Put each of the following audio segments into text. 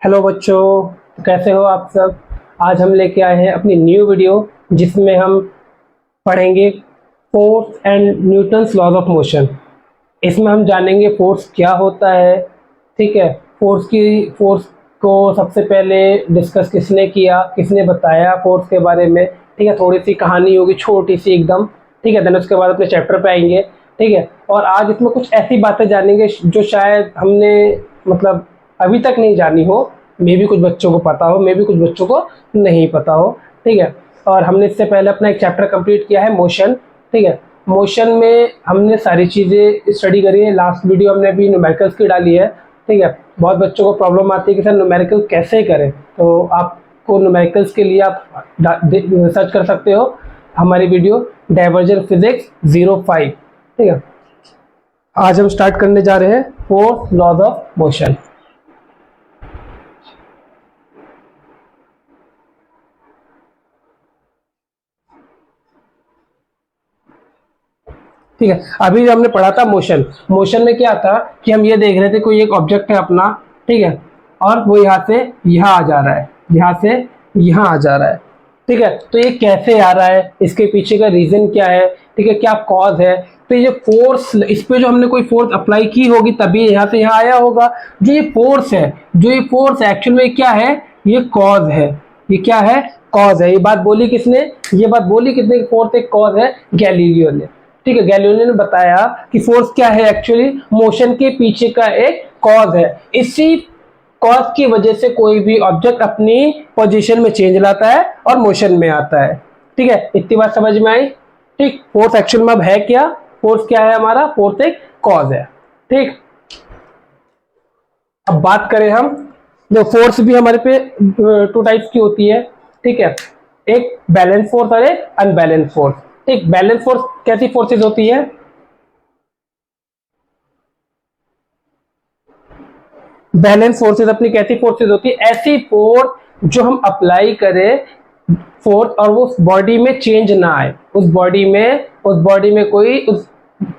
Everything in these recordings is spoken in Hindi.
हेलो बच्चों, कैसे हो आप सब। आज हम लेके आए हैं अपनी न्यू वीडियो जिसमें हम पढ़ेंगे force and Newton's laws of motion. इसमें हम जानेंगे फोर्स क्या होता है। ठीक है, फोर्स को सबसे पहले डिस्कस किसने किया, किसने बताया फोर्स के बारे में। ठीक है, थोड़ी सी कहानी होगी छोटी सी एकदम। ठीक है, देन उसके बाद अपने चैप्टर पे आएंगे। ठीक है, और आज इसमें कुछ ऐसी बातें जानेंगे जो शायद हमने मतलब अभी तक नहीं जानी हो। मे भी कुछ बच्चों को पता हो, मे भी कुछ बच्चों को नहीं पता हो। ठीक है, और हमने इससे पहले अपना एक चैप्टर कंप्लीट किया है मोशन। ठीक है, मोशन में हमने सारी चीज़ें स्टडी करी है। लास्ट वीडियो हमने अभी न्यूमेरिकल्स की डाली है। ठीक है, बहुत बच्चों को प्रॉब्लम आती है कि सर न्यूमेरिकल कैसे करें, तो आपको न्यूमेरिकल्स के लिए आप सर्च कर सकते हो हमारी वीडियो डाइवर्जन फिजिक्स 05। ठीक है, आज हम स्टार्ट करने जा रहे हैं फोर्थ लॉज ऑफ मोशन। ठीक है, अभी हमने पढ़ा था मोशन। मोशन में क्या था कि हम ये देख रहे थे कोई एक ऑब्जेक्ट है अपना। ठीक है, और वो यहाँ से यहाँ आ जा रहा है, यहाँ से यहाँ आ जा रहा है। ठीक है, तो ये कैसे आ रहा है, इसके पीछे का रीजन क्या है। ठीक है, क्या कॉज है। तो ये फोर्स, इस पे जो हमने कोई फोर्स अप्लाई की होगी तभी यहाँ से यहाँ आया होगा। जो ये फोर्स है, जो ये फोर्स एक्चुअल में क्या है, ये कॉज है। ये क्या है, कॉज है। ये बात बोली किसने, ये बात बोली किसने, फोर्स एक कॉज है, गैलीलियो ने। ठीक है, गैलीलियो ने बताया कि फोर्स क्या है, एक्चुअली मोशन के पीछे का एक कॉज है। इसी कॉज की वजह से कोई भी ऑब्जेक्ट अपनी पोजीशन में चेंज लाता है और मोशन में आता है। ठीक है, इतनी बात समझ में आई। ठीक, फोर्स एक्चुअल में अब है क्या, फोर्स क्या है हमारा, फोर्स एक कॉज है। ठीक, अब बात करें हम, जो फोर्स भी हमारे पे टू टाइप्स की होती है। ठीक है, एक बैलेंस फोर्स और एक अनबैलेंस फोर्स। ठीक, बैलेंस फोर्स कैसी फोर्सेज होती है, बैलेंस फोर्सेज अपनी कैसी फोर्सेज होती है, ऐसी फोर्स जो हम अप्लाई करें फोर्स और वो उस बॉडी में चेंज ना आए, उस बॉडी में कोई उस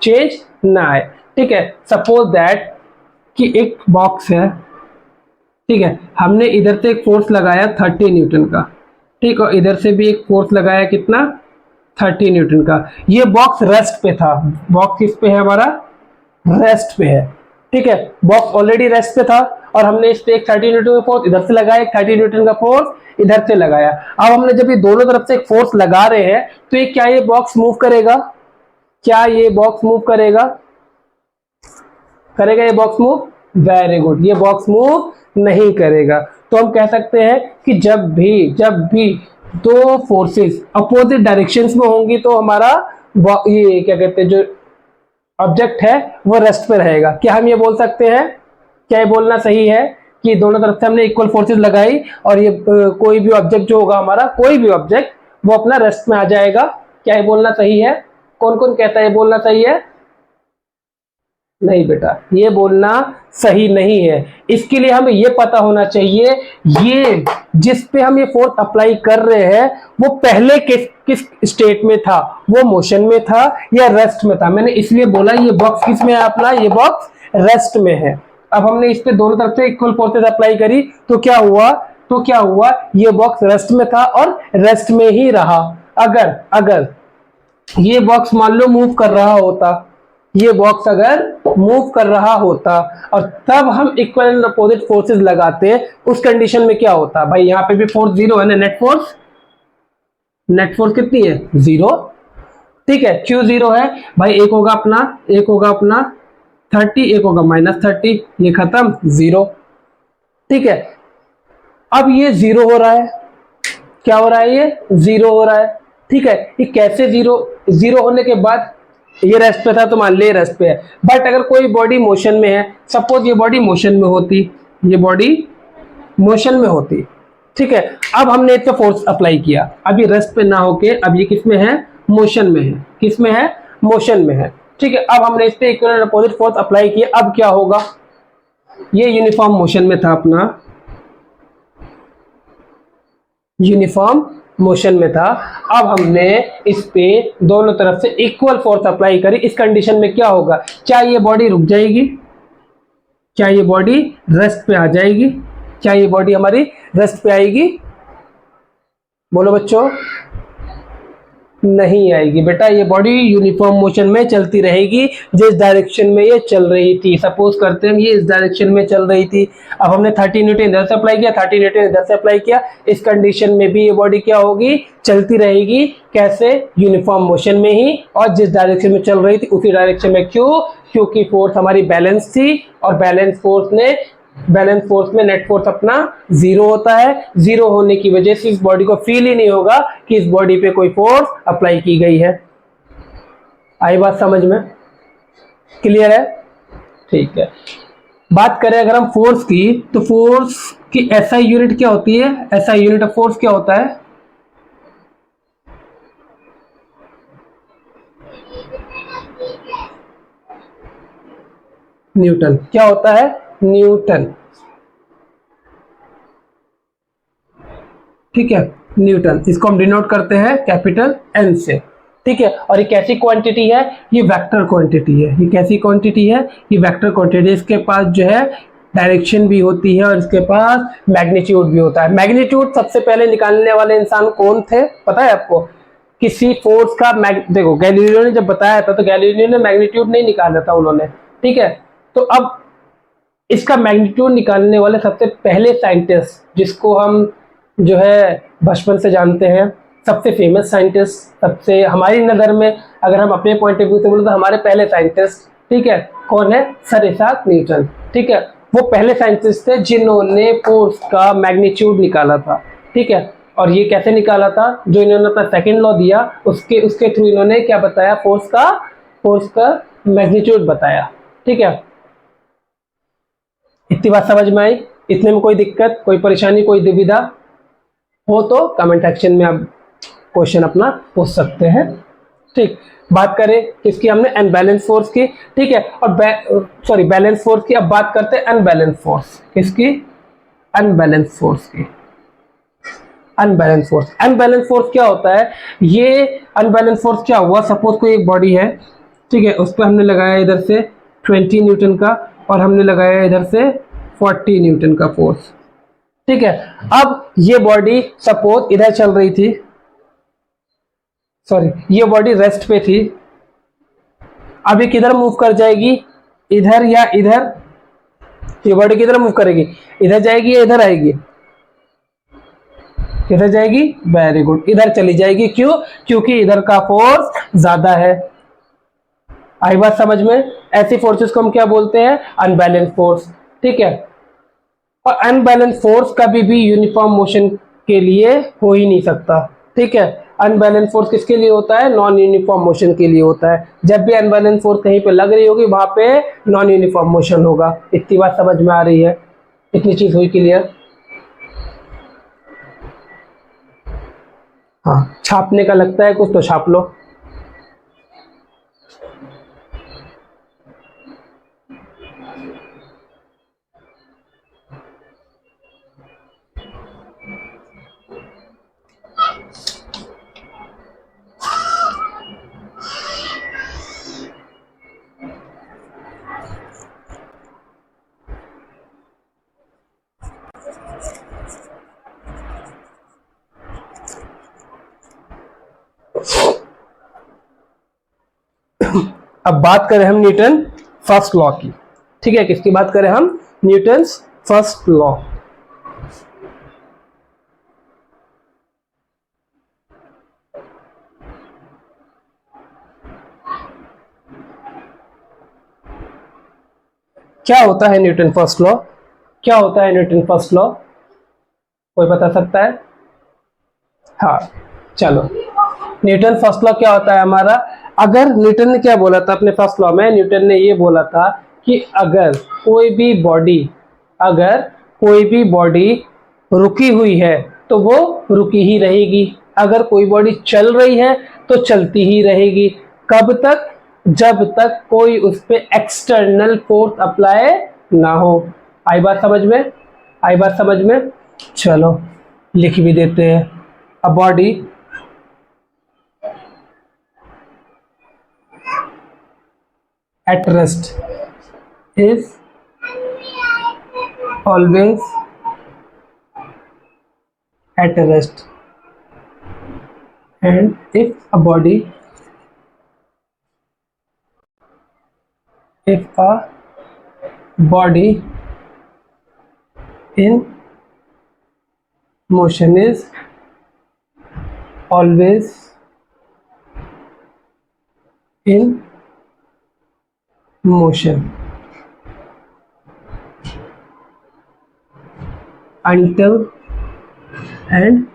चेंज ना आए। ठीक है, सपोज दैट कि एक बॉक्स है। ठीक है, हमने इधर से एक फोर्स लगाया 30 न्यूटन का। ठीक, और इधर से भी एक फोर्स लगाया कितना, 30 न्यूटन का। ये बॉक्स रेस्ट पे था, बॉक्स किस पे है हमारा, रेस्ट पे है। ठीक है, बॉक्स ऑलरेडी रेस्ट पे था और हमने इस पे एक 30 न्यूटन का फोर्स इधर से लगाया, एक 30 न्यूटन का फोर्स इधर से लगाया। अब हमने जब ये दोनों तरफ से एक फोर्स लगा रहे हैं तो ये क्या, ये बॉक्स मूव करेगा, क्या ये बॉक्स मूव करेगा, करेगा ये बॉक्स मूव, वेरी गुड, ये बॉक्स मूव नहीं करेगा। तो हम कह सकते हैं कि जब भी दो फोर्सेस अपोजिट डायरेक्शंस में होंगी तो हमारा ये क्या कहते हैं, जो ऑब्जेक्ट है वो रेस्ट पे रहेगा। क्या हम ये बोल सकते हैं, क्या ये बोलना सही है कि दोनों तरफ से हमने इक्वल फोर्सेस लगाई और ये कोई भी ऑब्जेक्ट जो होगा हमारा, कोई भी ऑब्जेक्ट वो अपना रेस्ट में आ जाएगा। क्या ये बोलना सही है, कौन कौन कहता है ये बोलना सही है, नहीं बेटा, ये बोलना सही नहीं है। इसके लिए हमें ये पता होना चाहिए ये जिस पे हम ये फोर्स अप्लाई कर रहे हैं वो पहले किस स्टेट में था, वो मोशन में था या रेस्ट में था। मैंने इसलिए बोला ये बॉक्स किस में है अपना, ये बॉक्स रेस्ट में है। अब हमने इस पे दोनों तरफ से इक्वल फोर्सेस अप्लाई करी तो क्या हुआ, ये बॉक्स रेस्ट में था और रेस्ट में ही रहा। अगर ये बॉक्स मान लो मूव कर रहा होता, ये बॉक्स अगर मूव कर रहा होता और तब हम इक्वल एंड अपोजिट फोर्सेस लगाते, उस कंडीशन में क्या होता भाई, यहाँ पे भी फोर्स जीरो है ना, नेट फोर्स कितनी है, जीरो। ठीक है, क्यों जीरो है भाई, एक होगा अपना 30, एक होगा -30, ये खत्म, जीरो। ठीक है, अब ये जीरो हो रहा है, क्या हो रहा है, ये जीरो हो रहा है। ठीक है, ये कैसे जीरो होने के बाद ये रेस्ट पे था तो मान ले रेस्ट पे है। बट अगर कोई बॉडी मोशन में है, सपोज ये बॉडी मोशन में होती, ये बॉडी मोशन में होती। ठीक है, अब हमने इस पे फोर्स अप्लाई किया, अब ये रेस्ट पे ना होके अब ये किस में है, मोशन में है, किस में है, मोशन में है। ठीक है, अब हमने इस पे इक्वल अपोजिट फोर्स अप्लाई किया, अब क्या होगा, ये यूनिफॉर्म मोशन में था अपना, यूनिफॉर्म मोशन में था। अब हमने इस पे दोनों तरफ से इक्वल फोर्स अप्लाई करी, इस कंडीशन में क्या होगा, क्या ये बॉडी रुक जाएगी, क्या ये बॉडी रेस्ट पे आ जाएगी, क्या ये बॉडी हमारी रेस्ट पे आएगी? बोलो बच्चों, नहीं आएगी बेटा। ये बॉडी यूनिफॉर्म मोशन में चलती रहेगी जिस डायरेक्शन में ये चल रही थी। सपोज करते हैं ये इस डायरेक्शन में चल रही थी, अब हमने 30 न्यूटन इधर से अप्लाई किया, 30 न्यूटन इधर से अप्लाई किया, इस कंडीशन में भी ये बॉडी क्या होगी? चलती रहेगी। कैसे? यूनिफॉर्म मोशन में ही, और जिस डायरेक्शन में चल रही थी उसी डायरेक्शन में। क्यों? क्योंकि फोर्स हमारी बैलेंस थी, और बैलेंस फोर्स में नेट फोर्स अपना जीरो होता है। जीरो होने की वजह से इस बॉडी को फील ही नहीं होगा कि इस बॉडी पे कोई फोर्स अप्लाई की गई है। आई बात समझ में? क्लियर है? ठीक है। बात करें अगर हम फोर्स की, तो फोर्स की एसआई यूनिट क्या होती है? एसआई यूनिट ऑफ फोर्स क्या होता है? न्यूटन। क्या होता है? न्यूटन। ठीक है, न्यूटन। इसको हम डिनोट करते हैं कैपिटल एन से। ठीक है, और ये कैसी क्वांटिटी है? ये वेक्टर क्वांटिटी है। ये कैसी क्वांटिटी है? ये वेक्टर क्वांटिटी। इसके पास जो है डायरेक्शन भी होती है, और इसके पास मैग्नीट्यूड भी होता है। मैग्नीट्यूड सबसे पहले निकालने वाले इंसान कौन थे, पता है आपको? किसी फोर्स का देखो, गैलीलियो ने जब बताया था तो गैलीलियो ने मैग्नीट्यूड नहीं निकाला था उन्होंने। ठीक है, तो अब इसका मैग्नीट्यूड निकालने वाले सबसे पहले साइंटिस्ट, जिसको हम जो है बचपन से जानते हैं, सबसे फेमस साइंटिस्ट, सबसे हमारी नज़र में, अगर हम अपने पॉइंट ऑफ व्यू से बोले तो हमारे पहले साइंटिस्ट, ठीक है, कौन है? Sir Isaac Newton. ठीक है, वो पहले साइंटिस्ट थे जिन्होंने फोर्स का मैग्नीट्यूड निकाला था। ठीक है, और ये कैसे निकाला था? जो इन्होंने अपना सेकेंड लॉ दिया उसके थ्रू इन्होंने क्या बताया? फोर्स का मैग्नीट्यूड बताया। ठीक है, इतनी बात समझ में आई? इतने में कोई दिक्कत, कोई परेशानी, कोई दुविधा हो तो कमेंट सेक्शन में आप क्वेश्चन अपना पूछ सकते हैं। ठीक, बात करें किसकी? हमने अनबैलेंस फोर्स की। ठीक है, और बैलेंस फोर्स की। अब बात करते हैं अनबैलेंस फोर्स। किसकी? अनबैलेंस फोर्स की। अनबैलेंस फोर्स क्या होता है? ये अनबैलेंस फोर्स क्या हुआ? सपोज कोई एक बॉडी है, ठीक है, उस पर हमने लगाया इधर से 20 न्यूटन का, और हमने लगाया इधर से 40 न्यूटन का फोर्स। ठीक है, अब ये बॉडी सपोज इधर चल रही थी, ये बॉडी रेस्ट पे थी। अब ये किधर मूव कर जाएगी? इधर या इधर? ये बॉडी किधर मूव करेगी? इधर जाएगी या इधर आएगी? इधर जाएगी। वेरी गुड, इधर चली जाएगी। क्यों? क्योंकि इधर का फोर्स ज्यादा है। आई बात समझ में? ऐसी फोर्सेस को हम क्या बोलते हैं? Unbalance force. ठीक है, और अनबैलेंस फोर्स कभी भी यूनिफॉर्म मोशन के लिए हो ही नहीं सकता। ठीक है, अनबैलेंस फोर्स किसके लिए होता है? नॉन यूनिफॉर्म मोशन के लिए होता है। जब भी अनबैलेंस फोर्स कहीं पे लग रही होगी वहां पे नॉन यूनिफॉर्म मोशन होगा। इतनी बात समझ में आ रही है? इतनी चीज हुई क्लियर? हाँ, छापने का लगता है कुछ तो छाप लो। अब बात करें हम न्यूटन फर्स्ट लॉ की। ठीक है, किसकी बात करें हम? Newton first law. क्या होता है न्यूटन फर्स्ट लॉ? क्या होता है न्यूटन फर्स्ट लॉ? कोई बता सकता है? हाँ, चलो, न्यूटन फर्स्ट लॉ क्या होता है हमारा? अगर न्यूटन ने क्या बोला था अपने फर्स्ट लॉ में? न्यूटन ने ये बोला था कि अगर कोई भी बॉडी रुकी हुई है तो वो रुकी ही रहेगी। अगर कोई बॉडी चल रही है तो चलती ही रहेगी। कब तक? जब तक कोई उस पर एक्सटर्नल फोर्स अप्लाई ना हो। आई बात समझ में? आई बात समझ में? चलो लिख भी देते हैं। A body at rest is always at rest, and if a body in motion is always in motion until and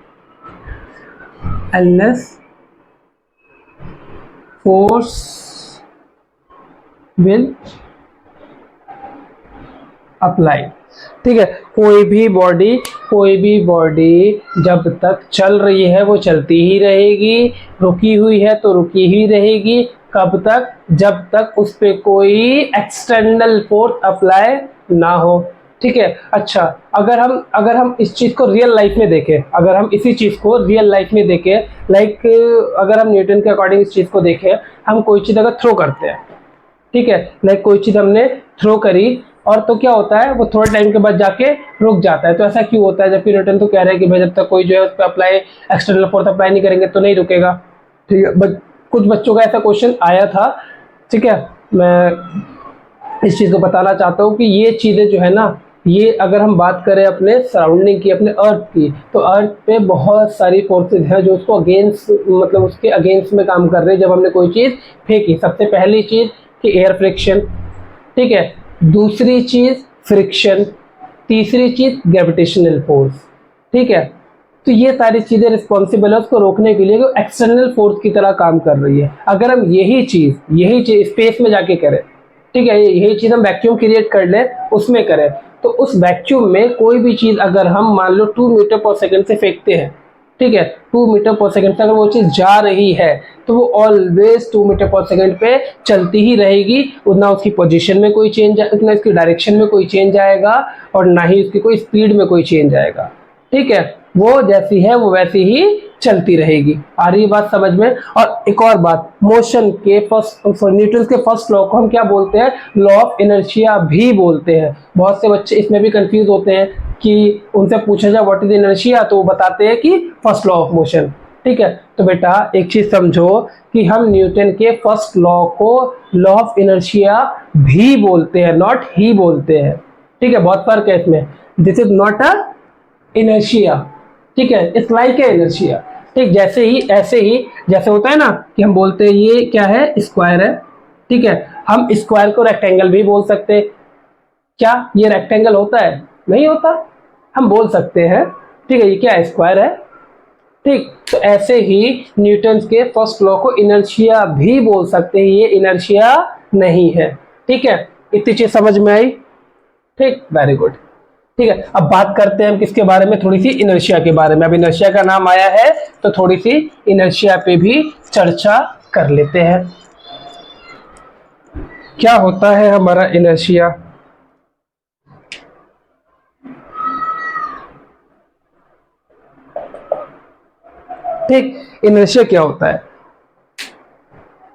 unless force will apply. ठीक है, कोई भी बॉडी जब तक चल रही है वो चलती ही रहेगी, रुकी हुई है तो रुकी ही रहेगी। कब तक? जब तक उस पे कोई एक्सटर्नल फोर्स अप्लाई ना हो। ठीक है, अच्छा, अगर हम इस चीज को रियल लाइफ में देखें, अगर हम इसी चीज को रियल लाइफ में देखें, लाइक अगर हम न्यूटन के अकॉर्डिंग इस चीज को देखें, हम कोई चीज अगर थ्रो करते हैं, ठीक है, लाइक कोई चीज हमने थ्रो करी और तो क्या होता है, वो थोड़े टाइम के बाद जाके रुक जाता है। तो ऐसा क्यों होता है? जबकि न्यूटन तो कह रहे हैं कि भाई जब तक कोई जो है उस पर अप्लाई एक्सटर्नल फोर्स अप्लाई नहीं करेंगे तो नहीं रुकेगा। ठीक है, कुछ बच्चों का ऐसा क्वेश्चन आया था। ठीक है, मैं इस चीज को बताना चाहता हूँ कि ये चीजें जो है ना, ये अगर हम बात करें अपने सराउंडिंग की, अपने अर्थ की, तो अर्थ पे बहुत सारी फोर्सेज हैं जो उसको अगेंस्ट, मतलब उसके अगेंस्ट में काम कर रहे हैं। जब हमने कोई चीज फेंकी, सबसे पहली चीज कि एयर फ्रिक्शन, ठीक है, दूसरी चीज फ्रिक्शन, तीसरी चीज ग्रेविटेशनल फोर्स। ठीक है, तो ये सारी चीजें रिस्पॉन्सिबल है उसको रोकने के लिए, जो एक्सटर्नल फोर्स की तरह काम कर रही है। अगर हम यही चीज स्पेस में जाके करें, ठीक है, यही चीज हम वैक्यूम क्रिएट कर ले, उसमें करें, तो उस वैक्यूम में कोई भी चीज अगर हम मान लो 2 मीटर पर सेकंड से फेंकते हैं, ठीक है, 2 मीटर पर सेकंड से अगर वो चीज जा रही है तो वो ऑलवेज 2 मीटर पर सेकंड पे चलती ही रहेगी। ना उसकी पोजीशन में कोई चेंज, ना इसकी डायरेक्शन में कोई चेंज आएगा और ना ही उसकी कोई स्पीड में कोई चेंज आएगा। ठीक है, वो जैसी है वो वैसी ही चलती रहेगी। आ रही बात समझ में? और एक और बात, मोशन के न्यूटन के फर्स्ट लॉ को हम क्या बोलते हैं? लॉ ऑफ इनर्शिया भी बोलते हैं। बहुत से बच्चे इसमें भी कंफ्यूज होते हैं कि उनसे पूछा जाए व्हाट इज इनर्शिया, तो वो बताते हैं कि फर्स्ट लॉ ऑफ मोशन। ठीक है, तो बेटा एक चीज समझो कि हम न्यूटन के फर्स्ट लॉ को लॉ ऑफ इनर्शिया भी बोलते हैं, नॉट ही बोलते हैं। ठीक है, बहुत फर्क है इसमें। This is not a inertia, ठीक है, इट्स लाइक ए इनर्शिया। ठीक, जैसे ही ऐसे ही जैसे होता है ना कि हम बोलते हैं ये क्या है? स्क्वायर है। ठीक है, हम स्क्वायर को रेक्टेंगल भी बोल सकते हैं। क्या ये रेक्टेंगल होता है? नहीं होता, हम बोल सकते हैं। ठीक है, ये क्या है? स्क्वायर है। ठीक, तो ऐसे ही न्यूटन के फर्स्ट लॉ को इनर्शिया भी बोल सकते हैं, ये इनर्शिया नहीं है। ठीक है, इतनी चीज समझ में आई? ठीक, वेरी गुड। ठीक है, अब बात करते हैं हम किसके बारे में? थोड़ी सी इनर्शिया के बारे में। अब इनर्शिया का नाम आया है तो थोड़ी सी इनर्शिया पे भी चर्चा कर लेते हैं। क्या होता है हमारा इनर्शिया? ठीक, इनर्शिया क्या होता है?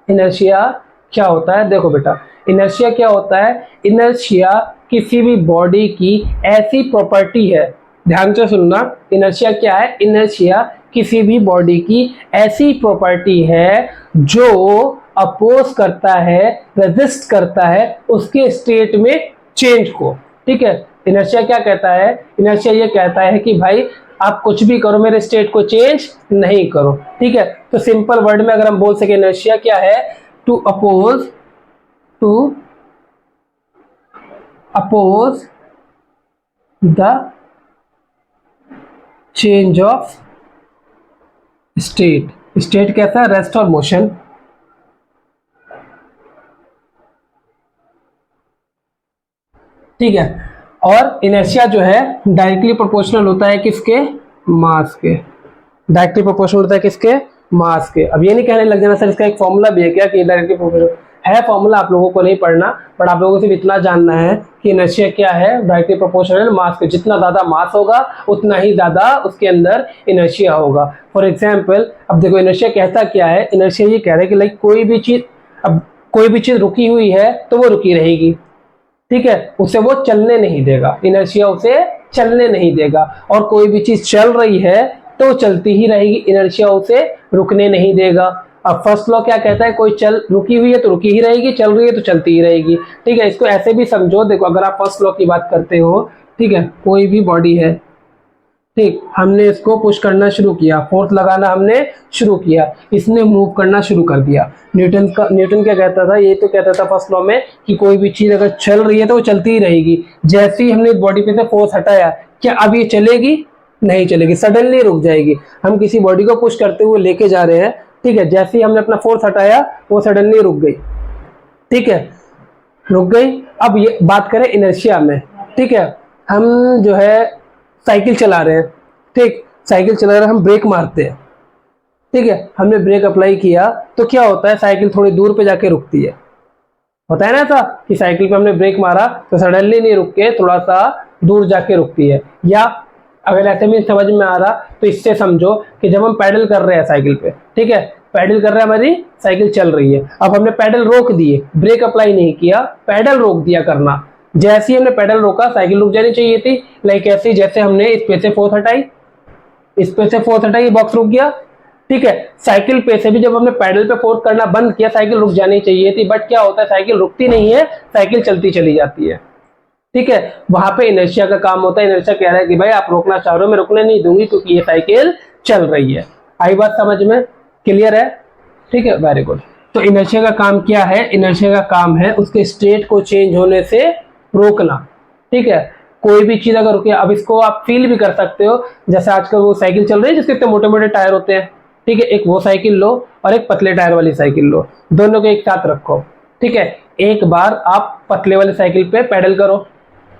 इनर्शिया क्या होता है? देखो बेटा, इनर्शिया क्या होता है? इनर्शिया किसी भी बॉडी की ऐसी प्रॉपर्टी है, ध्यान से सुनना, इनर्शिया क्या है? इनर्शिया किसी भी बॉडी की ऐसी प्रॉपर्टी है जो अपोज करता है, रेजिस्ट करता है उसके स्टेट में चेंज को। ठीक है, इनर्शिया क्या कहता है? इनर्शिया ये कहता है कि भाई आप कुछ भी करो, मेरे स्टेट को चेंज नहीं करो। ठीक है, तो सिंपल वर्ड में अगर हम बोल सके इनर्शिया क्या है? To oppose the change of state. State कैसा है? रेस्ट और मोशन। ठीक है, और इनर्शिया जो है डायरेक्टली प्रोपोर्शनल होता है किसके? मास के। डायरेक्टली प्रोपोर्शनल होता है किसके? मास के। अब ये नहीं कहने लग जाना सर इसका एक फॉर्मूला भी है क्या कि डायरेक्टली प्रोपोर्शनल है? फॉर्मूला आप लोगों को नहीं पढ़ना, बट आप लोगों को सिर्फ इतना जानना है कि इनर्शिया क्या है? डायरेक्टली प्रोपोर्शनल मास के। जितना ज्यादा मास होगा उतना ही ज्यादा उसके अंदर इनर्शिया होगा। फॉर एग्जाम्पल, अब देखो इनर्शिया कहता क्या है? इनर्शिया ये कह रहा है कि लाइक कोई भी चीज, अब कोई भी चीज रुकी हुई है तो वो रुकी रहेगी। ठीक है, उसे वो चलने नहीं देगा, इनर्शिया उसे चलने नहीं देगा। और कोई भी चीज चल रही है तो चलती ही रहेगी, इनर्शिया उसे रुकने नहीं देगा। अब फर्स्ट लॉ क्या कहता है, कोई चल रुकी हुई है तो रुकी ही रहेगी, चल रही है तो चलती ही रहेगी। ठीक है, इसको ऐसे भी समझो, देखो अगर आप फर्स्ट लॉ की बात करते हो, ठीक है, कोई भी बॉडी है, ठीक, हमने इसको पुश करना शुरू किया, फोर्स लगाना हमने शुरू किया, इसने मूव करना शुरू कर दिया। न्यूटन क्या कहता था, ये तो कहता था फर्स्ट लॉ में कि कोई भी चीज अगर चल रही है तो वो चलती ही रहेगी। जैसे ही हमने बॉडी पे से फोर्स हटाया, क्या अब ये चलेगी? नहीं चलेगी, सडनली रुक जाएगी। हम किसी बॉडी को पुश करते हुए लेके जा रहे हैं, ठीक है, जैसे ही हमने अपना फोर्स हटाया वो सडनली रुक गई, ठीक है, रुक गई। अब ये बात करें इनर्शिया में, ठीक है, हम जो है साइकिल चला रहे हैं, ठीक, साइकिल चला रहे हैं, हम ब्रेक मारते हैं, ठीक है, हमने ब्रेक अप्लाई किया तो क्या होता है, साइकिल थोड़ी दूर पे जाके रुकती है। होता है ना ऐसा कि साइकिल पे हमने ब्रेक मारा तो सडनली नहीं रुक के थोड़ा सा दूर जाके रुकती है। या अगर ऐसे भी समझ में आ रहा तो इससे समझो कि जब हम पैडल कर रहे हैं साइकिल पे, ठीक है, पैडल कर रहे हैं, हमारी साइकिल चल रही है, अब हमने पैडल रोक दिए, ब्रेक अप्लाई नहीं किया, पैडल रोक दिया करना। जैसे ही हमने पैडल रोका साइकिल रुक जानी चाहिए थी। लाइक ऐसे जैसे हमने इस पे से फोर्स हटाई, इस पे से फोर्स हटाई, बॉक्स रुक गया, ठीक है। साइकिल पे से भी जब हमने पैडल पे फोर्स करना बंद किया, साइकिल रुक जानी चाहिए थी, बट क्या होता है, साइकिल रुकती नहीं है, साइकिल चलती चली जाती है, ठीक है। वहां पे इनर्शिया का काम होता है। इनर्शिया कह रहा है कि भाई आप रोकना चाह रहे हो, मैं रुकने नहीं दूंगी क्योंकि ये साइकिल चल रही है। आई बात समझ में? क्लियर है? ठीक है, वेरी गुड। तो इनर्शिया का काम क्या है? इनर्शिया का काम है उसके स्टेट को चेंज होने से रोकना, ठीक है। कोई भी चीज अगर रुके, अब इसको आप फील भी कर सकते हो, जैसे आजकल वो साइकिल चल रही है जिसके इतने मोटे मोटे टायर होते हैं, ठीक है, एक वो साइकिल लो और एक पतले टायर वाली साइकिल लो, दोनों को एक साथ रखो, ठीक है। एक बार आप पतले वाली साइकिल पे पैडल करो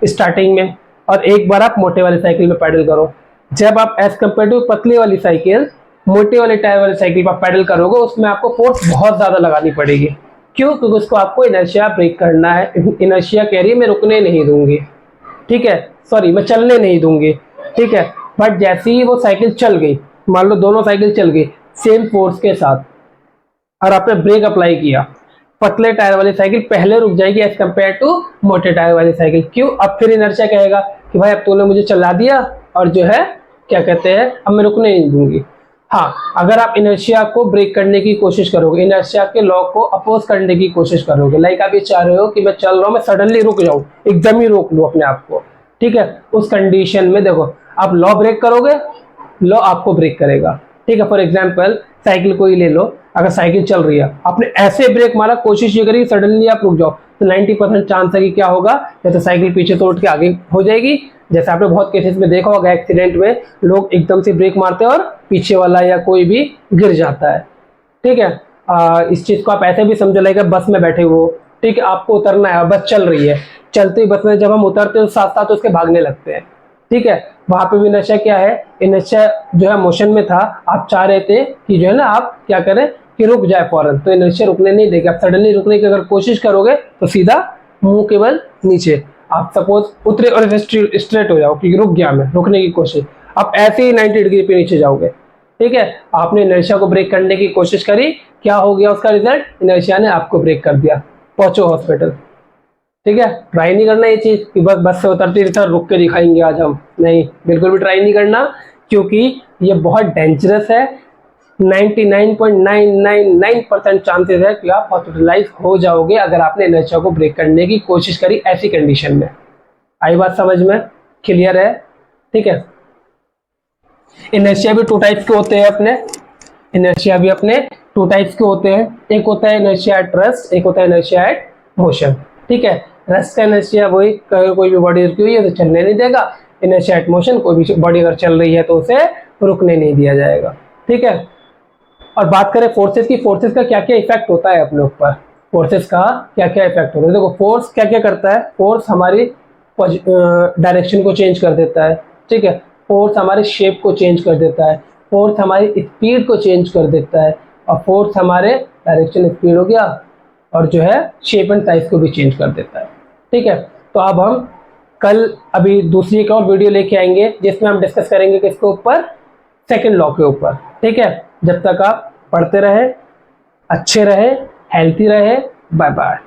स्टार्टिंग में, और एक बार आप मोटे वाली साइकिल में पैडल करो। जब आप एज कम्पेयर टू पतली वाली साइकिल मोटे वाले टायर वाली साइकिल पर पैडल करोगे, उसमें आपको फोर्स बहुत ज्यादा लगानी पड़ेगी। क्यों? क्योंकि उसको आपको इनर्शिया ब्रेक करना है। इनर्शिया कह रही है मैं रुकने नहीं दूंगी, ठीक है, सॉरी मैं चलने नहीं दूंगी, ठीक है। बट जैसे ही वो साइकिल चल गई, मान लो दोनों साइकिल चल गई सेम फोर्स के साथ, और आपने ब्रेक अप्लाई किया, पतले टायर वाली साइकिल पहले रुक जाएगी एज कम्पेयर टू मोटे टायर वाली साइकिल। क्यों? अब फिर इनर्शिया कहेगा कि भाई अब तूने मुझे चला दिया और जो है क्या कहते हैं, अब मैं रुकने नहीं दूंगी। हाँ, अगर आप इनर्शिया को ब्रेक करने की कोशिश करोगे, इनर्शिया के लॉ को अपोज करने की कोशिश करोगे, लाइक आप ये चाह रहे हो कि मैं चल रहा हूं, मैं सडनली रुक जाऊं, एकदम ही रोक लूं अपने आप को, ठीक है, उस कंडीशन में देखो आप लॉ ब्रेक करोगे, लॉ आपको ब्रेक करेगा, ठीक है। फॉर एग्जाम्पल साइकिल को ही ले लो, अगर साइकिल चल रही है, आपने ऐसे ब्रेक मारा, कोशिश ये करी सडनली आप रुक जाओ, तो 90% चांस है कि क्या होगा, या तो साइकिल पीछे से उठ के आगे हो जाएगी, जैसे आपने बहुत केसेस में देखा होगा एक्सीडेंट में लोग एकदम से ब्रेक मारते हैं और पीछे वाला या कोई भी गिर जाता है, ठीक है। इस चीज को आप ऐसे भी समझो, लाइक बस में बैठे हो, ठीक है, आपको उतरना है, बस चल रही है, चलती बस में जब हम उतरते हैं साथ साथ उसके भागने लगते हैं, ठीक है। वहां पे भी नशा क्या है, इनर्शिया जो है मोशन में था, आप चाह रहे थे कि जो है ना आप क्या करें कि रुक जाए फौरन, तो इनर्शिया रुकने नहीं देगा। आप सडनली रुकने की अगर कोशिश करोगे तो सीधा मुंह केवल नीचे, आप सपोज उतरे और स्ट्रेट हो जाओ कि रुक गया मैं, रुकने की कोशिश, आप ऐसे ही 90 डिग्री पे नीचे जाओगे, ठीक है। आपने इनर्शिया को ब्रेक करने की कोशिश करी, क्या हो गया उसका रिजल्ट, इनर्शिया ने आपको ब्रेक कर दिया, पहुंचो हॉस्पिटल, ठीक है। ट्राई नहीं करना ये चीज कि बस से उतरते ही सर रुक के दिखाएंगे आज हम, नहीं, बिल्कुल भी ट्राई नहीं करना, क्योंकि ये बहुत डेंजरस है। 99.999% चांसेस है कि आप हॉस्पिटलाइज हो जाओगे अगर आपने इनर्शिया को ब्रेक करने की कोशिश करी ऐसी कंडीशन में। आई बात समझ में? क्लियर है? ठीक है। इनर्शिया भी टू टाइप्स के होते हैं अपने, इनर्शिया भी अपने टू टाइप्स के होते हैं, एक होता है इनर्शिया एट रेस्ट, एक होता है इनर्शिया एट मोशन, ठीक है। रेस्ट का इनर्शिया वही, कोई भी बॉडी रुकी हुई है तो चलने नहीं देगा, इनर्शिया एट मोशन कोई भी बॉडी अगर चल रही है तो उसे रुकने नहीं दिया जाएगा, ठीक है। और बात करें फोर्सेस की, फोर्सेस का क्या क्या इफेक्ट होता है अपने ऊपर, फोर्सेस का क्या क्या इफेक्ट होता है। देखो फोर्स क्या क्या करता है, फोर्स हमारी डायरेक्शन को चेंज कर देता है, ठीक है, फोर्स हमारे शेप को चेंज कर देता है, फोर्स हमारी स्पीड को चेंज कर देता है, और फोर्स हमारे डायरेक्शन स्पीड हो गया और जो है शेप एंड साइज को भी चेंज कर देता है, ठीक है। तो अब हम कल अभी दूसरी एक और वीडियो लेके आएंगे जिसमें हम डिस्कस करेंगे किसके ऊपर, सेकंड लॉ के ऊपर, ठीक है। जब तक आप पढ़ते रहे, अच्छे रहे, हेल्थी रहे, बाय बाय।